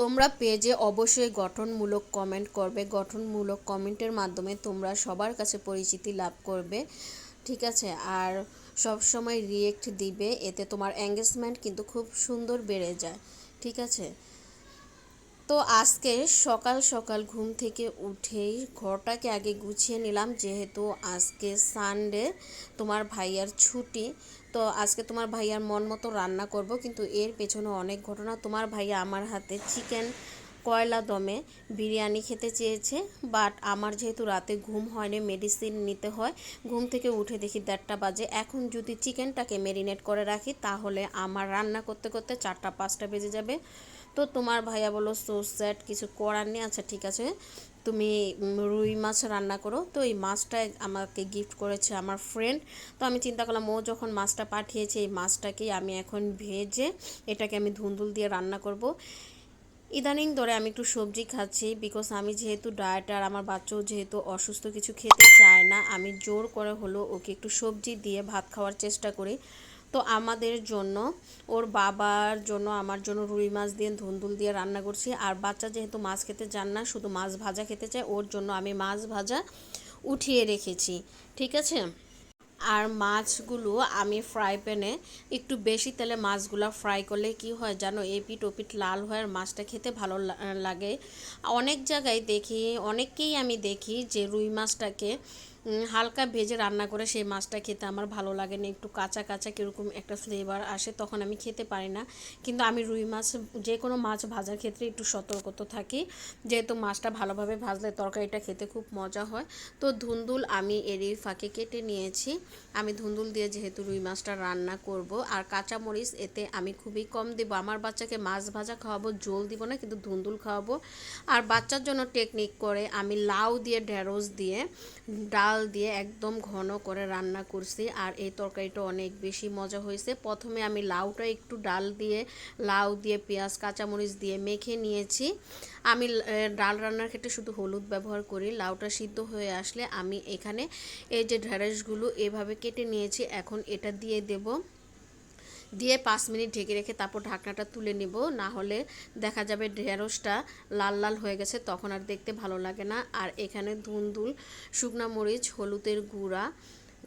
তোমরা পেজে অবশ্যই গঠনমূলক কমেন্ট করবে। গঠনমূলক কমেন্টের মাধ্যমে তোমরা সবার কাছে পরিচিতি লাভ করবে, ঠিক আছে। আর সব সময় রিয়েক্ট দিবে, এতে তোমার এঙ্গেজমেন্ট কিন্তু খুব সুন্দর বেড়ে যায়, ঠিক আছে। তো আজকে সকাল সকাল ঘুম থেকে উঠেই ঘরটাকে আগে গুছিয়ে নিলাম, যেহেতু আজকে সানডে, তোমার ভাইয়ার ছুটি। তো আজকে তোমার ভাইয়ার মন মতো রান্না করব, কিন্তু এর পেছনে অনেক ঘটনা। তোমার ভাইয়া আমার হাতে চিকেন কয়লা দমে বিরিয়ানি খেতে চেয়েছে, বাট আমার যেহেতু রাতে ঘুম হয়নি, মেডিসিন নিতে হয়, ঘুম থেকে উঠে দেখি 1:30 বাজে। এখন যদি চিকেনটাকে ম্যারিনেট করে রাখি তাহলে আমার রান্না করতে করতে 4টা 5টা বেজে যাবে। তো তোমার ভাইয়া বললো সো স্যাড, কিছু করার নেই, আচ্ছা ঠিক আছে তুমি রুই মাছ রান্না করো। তো এই মাছটা আমাকে গিফট করেছে আমার ফ্রেন্ড। তো আমি চিন্তা করলাম ও যখন মাছটা পাঠিয়েছে, এই মাছটাকেই আমি এখন ভেজে এটাকে আমি ধুন্দুল দিয়ে রান্না করব। ইদানিং ধরে আমি একটু সবজি খাচ্ছি, বিকজ আমি যেহেতু ডায়েটার, আমার বাচ্চাও যেহেতু অসুস্থ, কিছু খেতে চায় না, আমি জোর করে হলো ওকে একটু সবজি দিয়ে ভাত খাওয়ার চেষ্টা করি। তো আমাদের জন্য, ওর বাবার জন্য, আমার জন্য রুই মাছ দিয়ে ধুন্দুল দিয়ে রান্না করছি। আর বাচ্চা যেহেতু মাছ খেতে চান না, শুধু মাছ ভাজা খেতে চায়, ওর জন্য আমি মাছ ভাজা উঠিয়ে রেখেছি, ঠিক আছে। আর মাছগুলো আমি ফ্রাই প্যানে একটু বেশি তেলে মাছগুলো ফ্রাই করলে কি হয় জানো, এপিট ওপিট লাল হয় আর মাছটা খেতে ভালো লাগে। অনেক জায়গায় দেখি, অনেককেই আমি দেখি যে রুই মাছটাকে হালকা ভেজে রান্না করে, সেই মাছটা খেতে আমার ভালো লাগে না, একটু কাঁচা কাঁচা কীরকম একটা ফ্লেভার আসে, তখন আমি খেতে পারি না। কিন্তু আমি রুই মাছ, যে কোনো মাছ ভাজার ক্ষেত্রে একটু সতর্কত থাকি, যেহেতু মাছটা ভালোভাবে ভাজলে তরকারিটা খেতে খুব মজা হয়। তো ধুন্দুল আমি এরই ফাঁকে কেটে নিয়েছি। আমি ধুন্দুল দিয়ে যেহেতু রুই মাছটা রান্না করব, আর কাঁচামরিচ এতে আমি খুবই কম দেব। আমার বাচ্চাকে মাছ ভাজা খাওয়াবো, ঝোল দিব না, কিন্তু ধুন্দুল খাওয়াবো। আর বাচ্চার জন্য টেকনিক করে আমি লাউ দিয়ে, ঢেঁড়স দিয়ে, ডাল দিয়ে একদম ঘন করে রান্না করছি, আর এই তরকারিটা অনেক বেশি মজা হয়েছে। প্রথমে আমি লাউটা একটু লাউ দিয়ে পেঁয়াজ কাঁচামরিচ দিয়ে মেখে নিয়েছি। আমি ডাল রান্নার ক্ষেত্রে শুধু হলুদ ব্যবহার করি। লাউটা সিদ্ধ হয়ে আসলে আমি এখানে এই যে ঢেঁড়সগুলো এভাবে কেটে নিয়েছি, এখন এটা দিয়ে দেব, দিয়ে 5 মিনিট ঢেকে রেখে তারপর ঢাকনাটা তুলে নিব, না হলে দেখা যাবে ঢেঁড়সটা লাল লাল হয়ে গেছে, তখন আর দেখতে ভালো লাগে না। আর এখানে ধুন্দুল, শুকনা মরিচ, হলুদের গুঁড়া,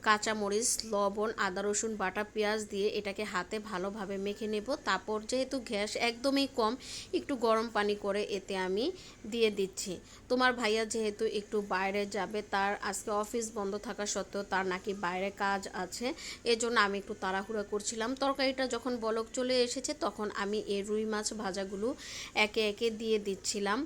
কাঁচামরিচ, লবণ, আদা রসুন বাটা, পেঁয়াজ দিয়ে এটাকে হাতে ভালোভাবে মেখে নেব। তারপর যেহেতু গ্যাস একদমই কম, একটু গরম পানি করে এতে আমি দিয়ে দিচ্ছি। তোমার ভাইয়া যেহেতু একটু বাইরে যাবে, তার আজকে অফিস বন্ধ থাকা সত্ত্বেও তার নাকি বাইরে কাজ আছে, এজন্য আমি একটু তাড়াহুড়া করছিলাম। তরকারিটা যখন বলক চলে এসেছে, তখন আমি এই রুই মাছ ভাজাগুলো একে একে দিয়ে দিচ্ছিলাম।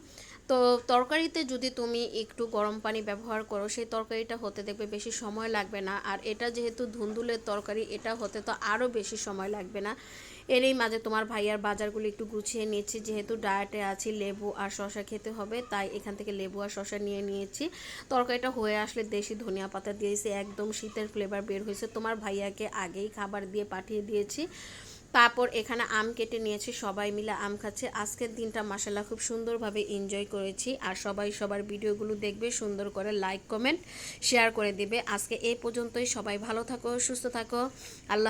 তো তরকারিতে যদি তুমি একটু গরম পানি ব্যবহার করো, সেই তরকারিটা হতে দেখবে বেশি সময় লাগবে না। আর এটা যেহেতু ধুন্দুলের তরকারি, এটা হতে তো আরও বেশি সময় লাগবে না। এরই মাঝে তোমার ভাইয়ার বাজারগুলো একটু গুছিয়ে নিচ্ছি, যেহেতু ডায়েটে আছি, লেবু আর শসা খেতে হবে, তাই এখান থেকে লেবু আর শসা নিয়ে নিয়েছি। তরকারিটা হয়ে আসলে দেশি ধনিয়া পাতা দিয়েছি, একদম শীতের ফ্লেভার বের হয়েছে। তোমার ভাইয়াকে আগেই খাবার দিয়ে পাঠিয়ে দিয়েছি। তারপর এখানে আম কেটে নিয়েছি, সবাই মিলে আম খাচ্ছে। আজকের দিনটা মাশাআল্লাহ খুব সুন্দরভাবে এনজয় করেছি। আর সবাই সবার ভিডিওগুলো দেখবে, সুন্দর করে লাইক কমেন্ট শেয়ার করে দিবে। আজকে এই পর্যন্তই, সবাই ভালো থাকো, সুস্থ থাকো, আল্লাহ।